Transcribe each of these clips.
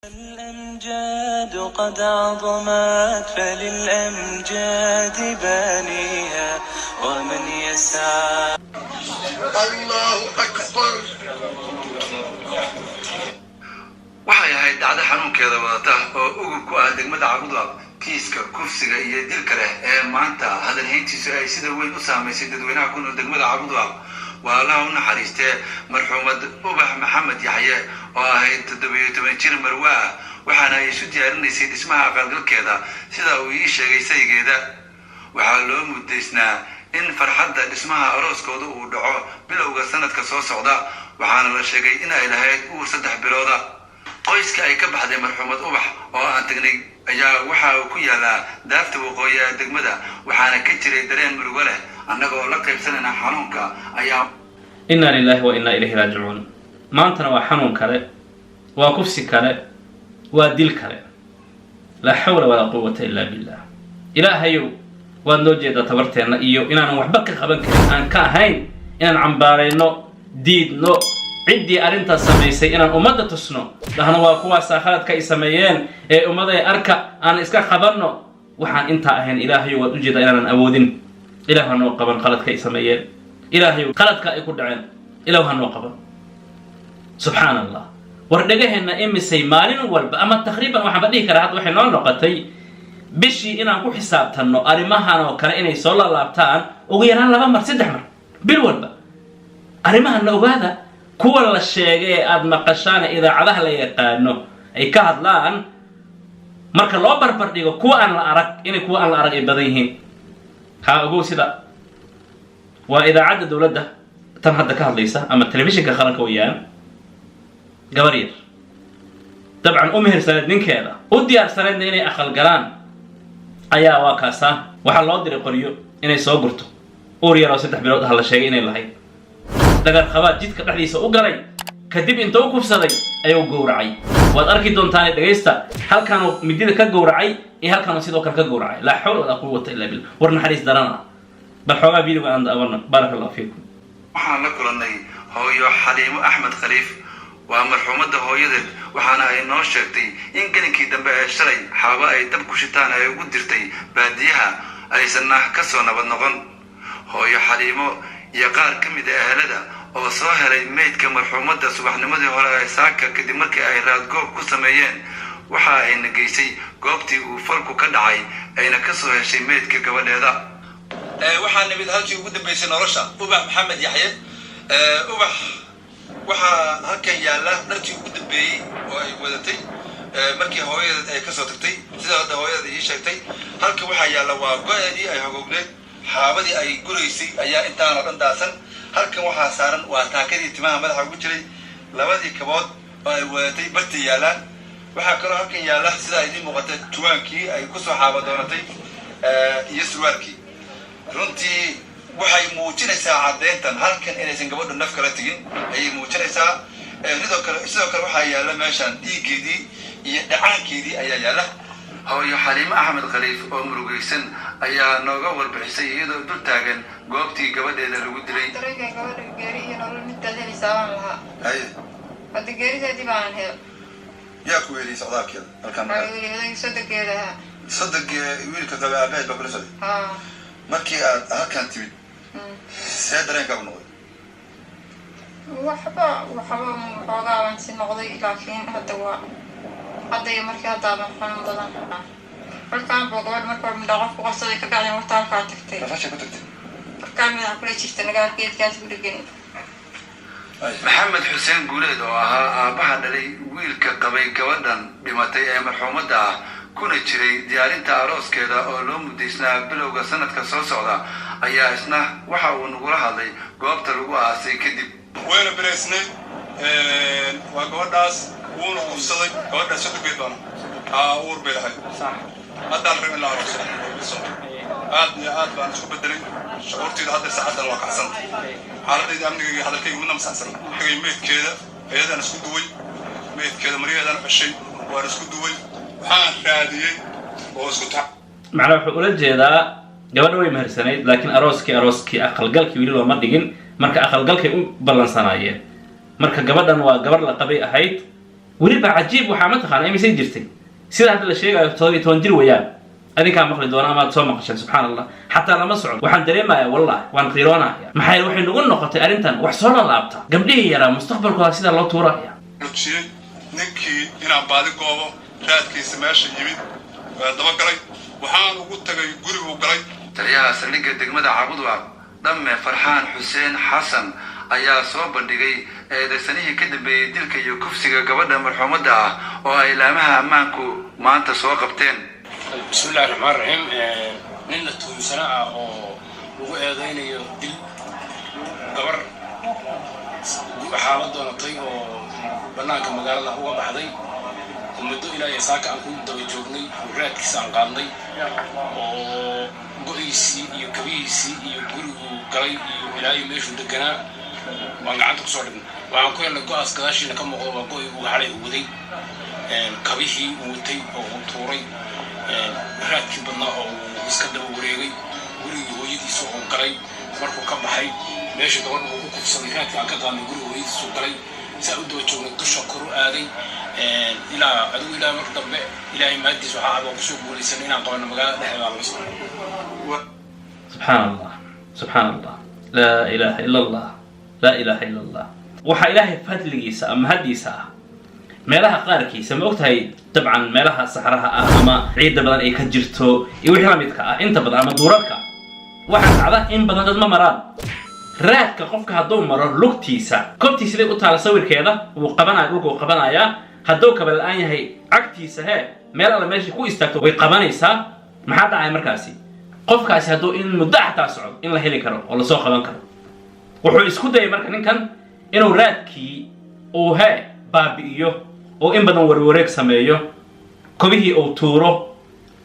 الأمجاد قد عظمت فللأمجاد بانيها ومن يسعى الله أكبر. waxay ahayd dhacdo xanuunkeeda wadata oo ugu ku ah degmada Cabudwaaq kiiska kufsiga iyo dilka leh ee maanta hadalhayntiisu ay sida weyn u saameysay dadweynaha ku nool degmada Cabudwaaq waa Allah u naxariistay marxuumad Ubax Maxamed Yaxye oo ahayd 17 jir Marwa waxaana ay isu diyaarinaysay dhismaha aqalgalkeeda sida uu ii sheegay saygeeda waxaa loo mudaysnaa in farxadda dhismaha arooskooda uu dhaco bilowga sanadka soo socda waxaana la sheegay in ay lahayd uur 3 bilooda qoyska ay ka baxday marxuumad Ubax oo aan tagnay ayaa waxa uu ku yaalaa daafta waqooyi ee degmada waxaana ka jiray dareen murugo leh annagoo la qaybsanayna xanuunka ayaa inna lillahi wa inna ilayhi raaji'uun maantana waa xanuun kale waa kufsi kale waa dil kale la hawla wala quwwata illa billah ilaahayow waad noo jeedaa tabarteena iyo inaan waxba ka qaban karin aan ka ahayn inaan cambaarayno diidno ciddii arinta sameysay inaan ummadda tusno dhahna waa kuwaas khaladka ay sameeyeen ee ummaday arka aan iska qabanno waxaan inta ahayn ilaahayow waad u jeedaa inaan awoodin ilaahay noo qaban khaladka ay sameeyeen ilaahayow khaladka ay ku dhaceen ilaahay noo qaban subhanallah war dhagaheena imisay maalin walba ama taqriiban waxaan badhihi karaa hadda waxay noo noqotay bishii inaan ku xisaabtanno arrimahan oo kale inay soo laabtaan ugu yaraan 2 mar 3 mar bil walba arrimahan ogaada kuwa la sheegay aad maqashaan idaacadaha la yaqaano ay ka hadlaan marka loo barbar dhigo kuwa aan la arag inay kuwa aan la arag ay badan yihiin ha ugu sida waa idaacada dawladda tan hadda ka hadlaysa ama telefishinka qaranka weeyaan gabariyar dabcan umahirsaneed ninkeeda u diyaarsaneedna inay aqal galaan ayaa waa kaasa waxa loo diray qoriyo inay soo gurto uur yar oo 3 bilood ah la sheegay inay lahayd dagar qabaad jidka dhexdiisa u galay kadib inta uu kufsaday ayuu gowracay waad arki doontaan dhageysta halkan uu midida ka gowracay iyo halkan uu sidoo kale ka gowracay la hawla wala quwwata illa billah warna xariis darana bal xogaa video aan daawana barakallahu fiikum waxaan la kulanay hooyo Xaliimo Axmed Khaliif waa marxuumadda hooyadeed waxaana ay noo sheegtay in gelinkii dambe ee shalay xaaba ay dab ku shitaan ay ugu dirtay baadiyaha aysan ka soo nabad noqon hooyo Xaliimo iyo qaar ka mid ah ehelada oo soo helay meydka marxuumadda subaxnimadii hore ee saaka kadib markii ay raad goob ku sameeyeen waxa ay nageysay goobtii uu falku ka dhacay ayna ka soo heshay meydka gabadheeda waxaa nimid halkii ugu dambeysay nolosha Ubax Maxamed Yaxye Ubax waxa halkan yaala dharkii ugu dambeeyay oo ay wadatay markii hooyadeed ay ka soo tagtay sida hadda hooyadeed ii sheegtay halka waxa yaala waa go'adii ay hogogneed xaabadii ay guraysay ayaa intaan dhan daasan halkan waxa saaran waa taakadii timaha madaxa ugu jiray labadii kabood oo ay wadatay bartii yaalaan waxa kale halkan yaala sida ay muuqata tuwaankii ay ku soo xaaba doonatay iyo surwaalkii runtii waxay muujinaysaa cadeyntan halkan inaysan gabadhu naf kala tagin ayay muujinaysaa sidoo kale waxa yaala meeshan dhiigeedii iyo dhacaankeedii ayaa yaala hooyo Xaliimo Axmed Khaliif oo murugaysan ayaa nooga warbixisay iyadoo dul taagan goobtii gabadheeda lagu dilay dareenka gabadha geeri iyo nolol mid dadeen isaaban lahaa hadda geerideedii baan hel yaa ku weelay socdaalkeeda halkan sodageeda wiilka qaba aabaheed baa kula socday markii aad halkan timid see dareenkaagu noqday waxba xoogaa baan si noqday laakiin hadda iyo markii haddaaban xanuun badan halkaan buu gabadh marka midhaa qofku qabsaday ka gacday marta halkaa tagtay rafasha ku tagtay halkaan midaa kula jirta nagaalgeedkaas ku dhegan maxamed xuseen guuleed oo ahaa aabbaha dhalay wiilka qabay gabadhan dhimatay ee marxuumadda ah kuna jiray diyaarinta arooskeeda oo loo mudaysnaa bilowga sanadka soo socda ayaa isna waxa uu nagula hadlay goobta lagu aasay kadib wayna bilaysnay waa gabadhaas wuuna kufsaday gabadhaas sodogeed baana uur bay lahayd haddaan rabin la arooso aad iyo aad baan isku bedelay shucuurtayda hadda saacaddan waa kacsan xaaladayda amnigayga hadalkayga midna masaxsan tagay meydkeeda ayadaan isku duway meydkeeda maryaheedaan ceshay waan isku duway waxaan raadiyey oo isku macnaha wuxuu ula jeedaa gabadha way maharsanayd laakiin arooskii aqalgalkii weli looma dhigin marka aqalgalkay u ballansanaayeen marka gabadhan waa gabar la qabay ahayd weliba cajiib waxaa mataqaana imisay jirtay sida hadda la sheegayo 17 jir weeyaan adinkaa maqli doona amaad soo maqasheen subxaan allah xataa lama socon waxaan dareemayaa wallahi waan qiiroonaya maxay waxay nagu noqotay arrintan wax soo laabta gabdhihii yaraa mustaqbalkooda sida loo tuuraya rujiyey ninkii inaan baadi goobo raadkiisa meesha yimid waa dabagalay waxaan ugu tagay guriguu galay taliyaha saldhigga degmada Caabudwaaq dhamme Farxaan Xuseen Xasan ayaa soo bandhigay eedaysanihii ka dambeeyay dilka iyo kufsiga gabadha marxuumadda ah oo ay laamaha ammaanku maanta soo qabteen. bismillaahi raxmaani raxiim nin la tuunsana oo ugu eedaynayo dil gabar waxaa la doonatay oo bannaanka magaalada uga baxday muddo ilaa iyo saaka aan ku daba joognay raadkiisa aan qaadnay oo go'iisii iyo kabihiisii iyo guriguu galay iyo ilaa iyo meeshuu deganaa waan gacanta ku soo dhignay waxaan ku helnay go'aas gadaashiina ka muuqdo waa go'ii uu xalay u waday kabihii uu watay oo uu tuuray raadkii badnaa oo uu iska daba wareegay gurigii hooyadiisa oo galay markuu ka baxay meesha gabadha uu ku kufsaday raadkii aan ka qaadnay guriga hooyadiisu galay saa u daba joognay dusha koru aaday ilaa adigu ilaa mar dambe ilaahay maadiis waxaa abaa kusoo guulaysan inaan qabano magaalada dhexdeeda laga soo subxaan allah laa ilaaha ila allah laa ilaaha ila allah waxaa ilaahay fadligiisa ama haddiisa ah meelaha qaarkiisa ma ogtahay dabcan meelaha saxraha ah ama ciidda badan ay ka jirto iyo wixii la midka ah inta badan ama duurarka waxaa dhacda in badan dad ma maraan raadka qofka hadduu maro lugtiisa kobtii siday u taala sawirkeeda wuu qabanaya dhulka uu qabanayaa hadduu kaba la-aan yahay cagtiisa meel alla meesha ku istaagto way qabanaysaa maxaa dhacaya markaasi qofkaasi hadduu in muddo xataa socdo in la heli karo oo lasoo qaban karo wuxuu isku dayay marka ninkan inuu raadkii uu baabi'iyo oo in badan warwareeg sameeyo kobihii uu tuuro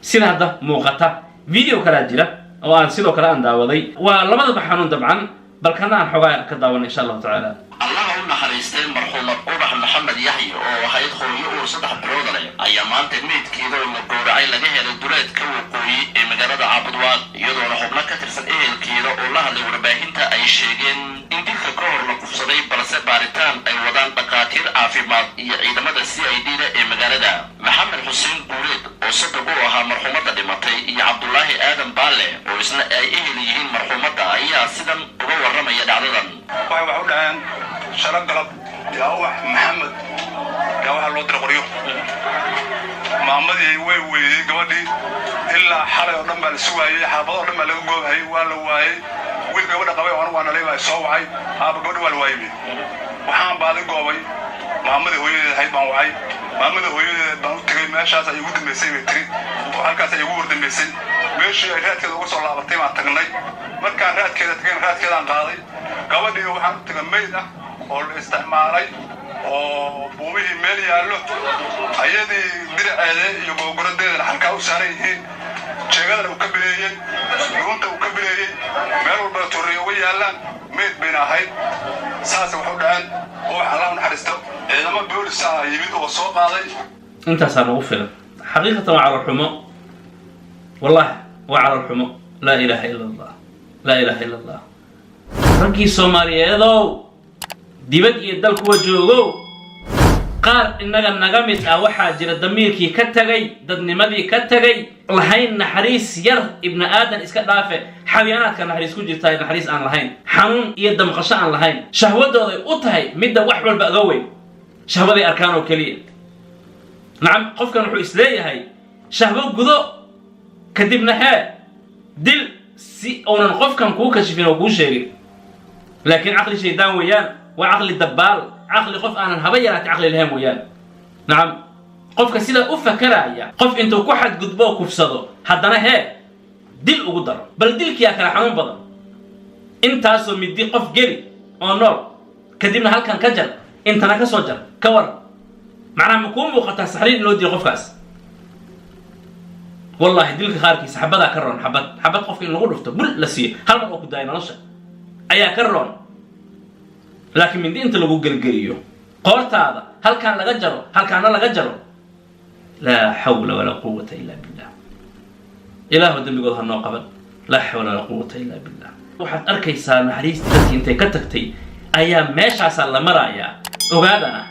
sida hadda muuqata video kalaa jira oo aan sidoo kale aan daawaday waa labadaba xanuun dabcan balkana aan xogaa ka daawan insha allahu tacaala allaha u naxariistay marxuumad ubax maxamed yaxya oo ahayd hooyo uu 3 bilood leh ayaa maanta meydkeeda oo la gowracay laga helay duleedka waqooyi ee magaalada Caabudwaaq iyadoona xubno ka tirsan ehelkeeda oo la hadlay warbaahinta ay sheegeen in dilka ka hor la kufsaday balse baaritaan ay wadaan dhakhaatiir caafimaad iyo ciidamada CID-da ee magaalada maxamed xuseen guuleed oo saddex u ahaa marxuumadda dhimatay iyo cabdullaahi aadan baale oo isna ay ehel yihiin marxuumadda ayaa sidan uga warramaya dhacdadan waxay wax u dhaceen shara galab yaa ubax maxamed yaa waxaa loo diray qoryo maamadii way weeyey gabadhii ilaa xalay oo dhan baa la sugaayey xaafado oo dhan baa laga goobhayay waa la waayey wiil gabadha qabay oo waa nalay baa soo wacay aaba gabadha waa la waayey waxaan baadi goobay maamadii hooyadeed ahayd baan wacay maamadii hooyadeed baan u tegay meeshaas ay ugu dambaysay bay tiri halkaas ay ugu wardambaysay meeshii ay raadkeeda uga soo laabatay baan tagnay markaan raadkeeda tagayn raadkeedaan qaaday gabadhii waxaan u tagay meyd ah oo la isticmaalay oo buumihii meel yaallo ayadii diraceeda iyo googuradeedana halkaa u saaran yihiin jeegadana uu ka bileeyey dhuunta uu ka bileeyey meel walba torriya uga yaallaan meyd bayna ahayd saasay wax u dhaceen oo wax allah u naxariisto ciidamo boolisa yimid oo soo qaaday intaasaa nagu filan xaqiiqatan waa calool xumo wallahi waa calool xumo laa ilaaha ila allah laa ilaaha ila allah raggii soomaaliyeedow dibad iyo dal kuwa joogow qaar innaga naga mid ah waxaa jira damiirkii ka tagay dadnimadii ka tagay lahayn naxariis yar ibni aadan iska dhaafe xayaanaadka naxariis ku jirtaa naxariis aan lahayn xanuun iyo damqasho aan lahayn shahwadooday u tahay midda wax walba aga weyn shahwaday arkaan oo keliya nacam qofkan wuxuu isleeyahay shahwo gudo kadibna dil si uunan qofkan kuu kashifin oo kuu sheegin laakiin caqli shaydaan weeyaan waa caqli dabbaal caqli qof aanan haba yaraatay caqli lahayn weeyaan nacam qofka sidaa u fakaraya qof intuu ku xadgudbo oo kufsado haddana dil ugu daro bal dilkiyaa kala xanuun badan intaasoo midi qof geli oo nool kadibna halkan ka jar intana ka soo jar ka war macnaha ma kuu muuqataa saxriin in loo dilo qofkaas wallahi dilka qaarkiisa xabadaa ka roon xabad qofka in lagu dhufto bul la siiyo hal mar oo ku daaya nolosha ayaa ka roon laakiin mindi inta lagu gelgeliyo qoortaada halkaan laga jaro halkaana laga jaro laa xawla walaa quwata illa billah ilaahu dembigood ha noo qaban laa xawla walaa quwata illa billah waxaad arkaysaa naxariistii dadkii intay ka tagtay ayaa meeshaasaa la marayaa ogaada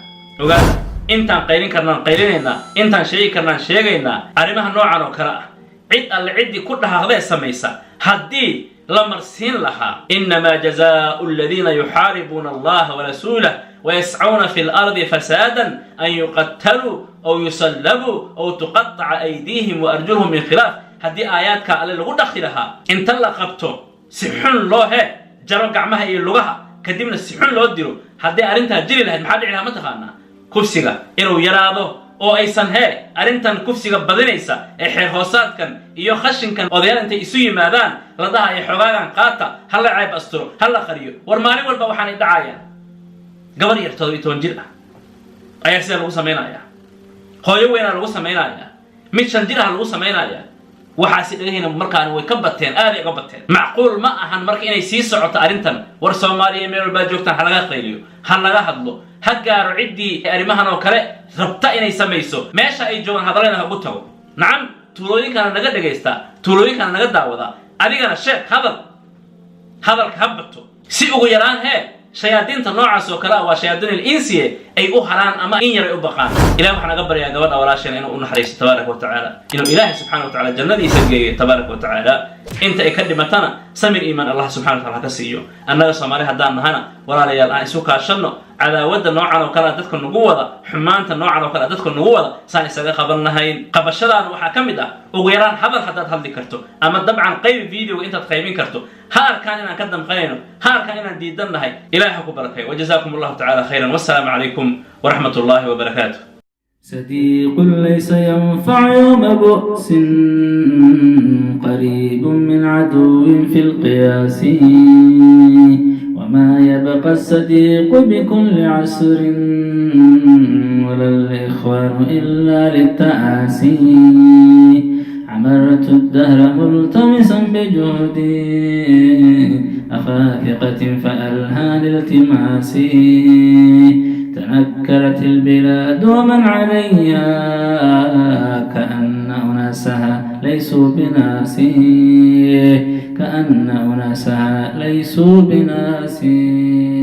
intaan qaylin karnaan qaylinaynaa intaan sheegi karnaan sheegaynaa arrimaha noocan oo kale ah cid alle ciddii ku dhahaqdee samaysa haddii la marsiin lahaa innamaa jazaa'u aladiina yuxaaribuuna allaha warasuulah ويسعون في الأرض فسادا أن يقتلوا أو يصلبوا أو تقطع أيديهم وأرجلهم من خلاف هذه آيات كالله لغو دخلها انت لقبته سحن الله جرى قعمها إيه اللغها كدبنا السحن لو ديرو هذه أرنتها جري لها محاد عليها متخانا كفسيغا إنو يرادو oo aysan arintan kufsiga badinaysa xeerhoosaad kan iyo khashin kan odayaal intay isu yimaadaan la dhahay xogaagan qaata hal ceeb asturo hal qariyo war maalin walba waxaan dhacayaan gabar yar 17 jir ah ayaa sida lagu sameeynaya hooyo weyn lagu sameeynaya mid 5 jir ah lagu sameeynaya waxa si dhagahayna markaan way ka bateen aad ay ka bateen macquul ma ahan marka inay sii socoto arintan war Soomaaliya meel walba joogtaan hal laga qayliyo hal laga hadlo hagaaro cidii arimahan oo kale rabta inay sameeyso meesha ay joogan hadalena ugu tago nacam tuulooyinka naga dhageysta tuulooyinka naga daawada adigana sheek hadalka habto si ugu yaraan shayaadiinta noocaas oo kale waa shayaadiin insiye ay u haraan ama in yar ay u baqaan ilaahay waxaan naga baryaa gabadha walaasheen inuu u naxariisto tabaaraka wa tacaala inuu ilaahay subxaanahu wa tacaala jannadiisa geeyo tabaaraka wa tacaala inta ay ka dhimatana samir iimaan allah subxaanahu wa tacaala ka siiyo annaga Soomaali haddaan nahana walaalayaal aan isu kaashano cadaawada noocan oo kale dadka nagu wada xumaanta noocan oo kale dadka nagu wada saan isaga qabannahayn qabashadaan waxa kamid ah ugu yaraan hadal hadaad hadli karto ama dabcan qayb video intaad qaybin karto ha arkaan inaan ka damqayno ha arkaan inaan diidannahay ilaahay ku barakay wajazaakumullahu ta'ala khayran wassalamu alaykum warahmatullahi wabarakatuh صديق ليس ينفع يوم بؤس قريب من عدو في القياس وما يبقى الصديق بكل عسر ولا الإخوان إلا للتآسي عمرت الدهر ملتمسا بجهدي أخا ثقة فألهى لالتماسي تنكرت البلاد ومن عليها كأن أناسها ليسوا بناسي كأن أناسها ليسوا بناسي